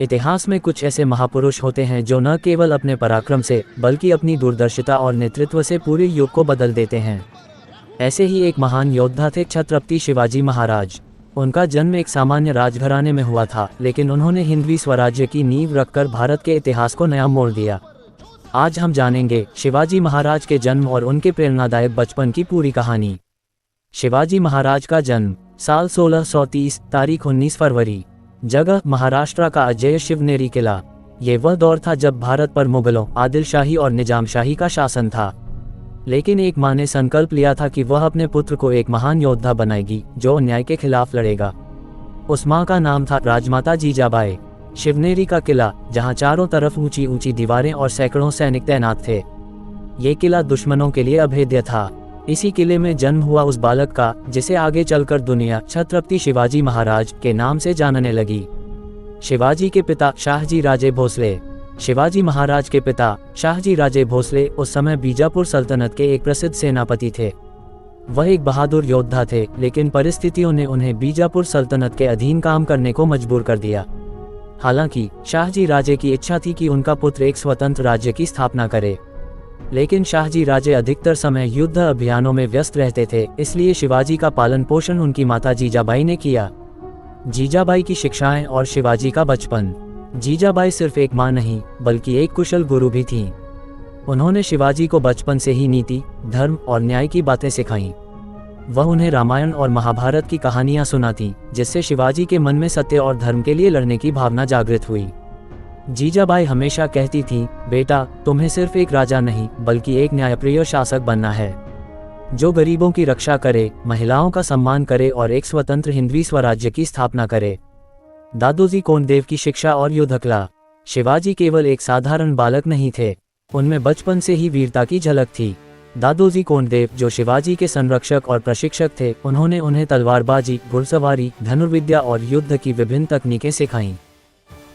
इतिहास में कुछ ऐसे महापुरुष होते हैं जो न केवल अपने पराक्रम से बल्कि अपनी दूरदर्शिता और नेतृत्व से पूरे युग को बदल देते हैं। ऐसे ही एक महान योद्धा थे छत्रपति शिवाजी महाराज। उनका जन्म एक सामान्य राजघराने में हुआ था, लेकिन उन्होंने हिंदवी स्वराज्य की नींव रखकर भारत के इतिहास को नया मोड़ दिया। आज हम जानेंगे शिवाजी महाराज के जन्म और उनके प्रेरणादायक बचपन की पूरी कहानी। शिवाजी महाराज का जन्म साल 1630, तारीख 19 फरवरी, जगह महाराष्ट्र का अजय शिवनेरी किला। ये वह दौर था जब भारत पर मुगलों, आदिलशाही और निजामशाही का शासन था। लेकिन एक माँ ने संकल्प लिया था कि वह अपने पुत्र को एक महान योद्धा बनाएगी जो अन्याय के खिलाफ लड़ेगा। उस माँ का नाम था राजमाता जीजाबाई। शिवनेरी का किला, जहाँ चारों तरफ ऊंची ऊंची दीवारें और सैकड़ों सैनिक तैनात थे, ये किला दुश्मनों के लिए अभेद्य था। इसी किले में जन्म हुआ उस बालक का जिसे आगे चलकर दुनिया छत्रपति शिवाजी महाराज के नाम से जानने लगी। शिवाजी के पिता शाहजी राजे भोसले। शिवाजी महाराज के पिता शाहजी राजे भोसले उस समय बीजापुर सल्तनत के एक प्रसिद्ध सेनापति थे। वह एक बहादुर योद्धा थे, लेकिन परिस्थितियों ने उन्हें बीजापुर सल्तनत के अधीन काम करने को मजबूर कर दिया। हालांकि शाहजी राजे की इच्छा थी कि उनका पुत्र एक स्वतंत्र राज्य की स्थापना करे, लेकिन शाहजी राजे अधिकतर समय युद्ध अभियानों में व्यस्त रहते थे, इसलिए शिवाजी का पालन पोषण उनकी माता जीजाबाई ने किया। जीजाबाई की शिक्षाएं और शिवाजी का बचपन। जीजाबाई सिर्फ एक मां नहीं बल्कि एक कुशल गुरु भी थीं। उन्होंने शिवाजी को बचपन से ही नीति, धर्म और न्याय की बातें सिखाईं। वह उन्हें रामायण और महाभारत की कहानियां सुनाती, जिससे शिवाजी के मन में सत्य और धर्म के लिए लड़ने की भावना जागृत हुई। जीजाबाई हमेशा कहती थीं, बेटा, तुम्हें सिर्फ एक राजा नहीं बल्कि एक न्यायप्रिय शासक बनना है, जो गरीबों की रक्षा करे, महिलाओं का सम्मान करे और एक स्वतंत्र हिंदवी स्वराज्य की स्थापना करे। दादोजी कोंडदेव की शिक्षा और युद्धकला। शिवाजी केवल एक साधारण बालक नहीं थे, उनमें बचपन से ही वीरता की झलक थी। दादोजी कोंडदेव, जो शिवाजी के संरक्षक और प्रशिक्षक थे, उन्होंने उन्हें तलवारबाजी, घुड़सवारी, धनुर्विद्या और युद्ध की विभिन्न तकनीकें सिखाईं।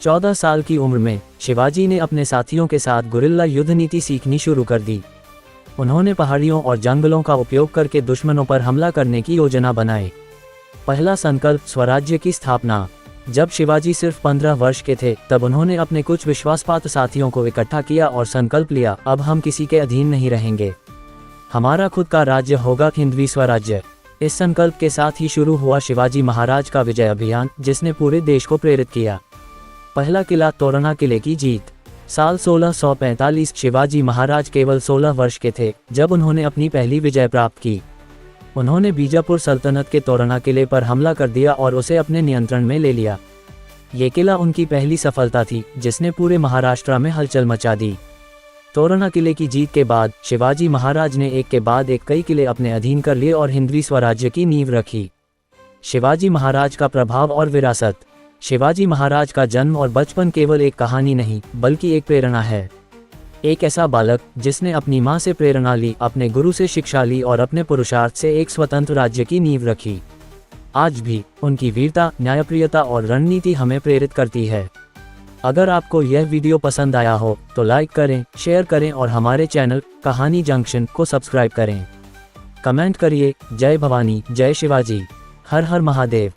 14 साल की उम्र में शिवाजी ने अपने साथियों के साथ गुरिल्ला युद्ध नीति सीखनी शुरू कर दी। उन्होंने पहाड़ियों और जंगलों का उपयोग करके दुश्मनों पर हमला करने की योजना बनाई। पहला संकल्प, स्वराज्य की स्थापना। जब शिवाजी सिर्फ 15 वर्ष के थे, तब उन्होंने अपने कुछ विश्वासपात्र साथियों को इकट्ठा किया और संकल्प लिया, अब हम किसी के अधीन नहीं रहेंगे, हमारा खुद का राज्य होगा, हिंदवी स्वराज्य। इस संकल्प के साथ ही शुरू हुआ शिवाजी महाराज का विजय अभियान, जिसने पूरे देश को प्रेरित किया। पहला किला, तोरणा किले की जीत। साल 1645। शिवाजी महाराज केवल 16 वर्ष के थे जब उन्होंने अपनी पहली विजय प्राप्त की। उन्होंने बीजापुर सल्तनत के तोरणा किले पर हमला कर दिया और उसे अपने नियंत्रण में ले लिया। ये किला उनकी पहली सफलता थी, जिसने पूरे महाराष्ट्र में हलचल मचा दी। तोरणा किले की जीत के बाद शिवाजी महाराज ने एक के बाद एक कई किले अपने अधीन कर लिए और हिंदवी स्वराज्य की नींव रखी। शिवाजी महाराज का प्रभाव और विरासत। शिवाजी महाराज का जन्म और बचपन केवल एक कहानी नहीं बल्कि एक प्रेरणा है। एक ऐसा बालक जिसने अपनी मां से प्रेरणा ली, अपने गुरु से शिक्षा ली और अपने पुरुषार्थ से एक स्वतंत्र राज्य की नींव रखी। आज भी उनकी वीरता, न्यायप्रियता और रणनीति हमें प्रेरित करती है। अगर आपको यह वीडियो पसंद आया हो तो लाइक करें, शेयर करें और हमारे चैनल कहानी जंक्शन को सब्सक्राइब करें। कमेंट करिए, जय भवानी, जय शिवाजी, हर हर महादेव।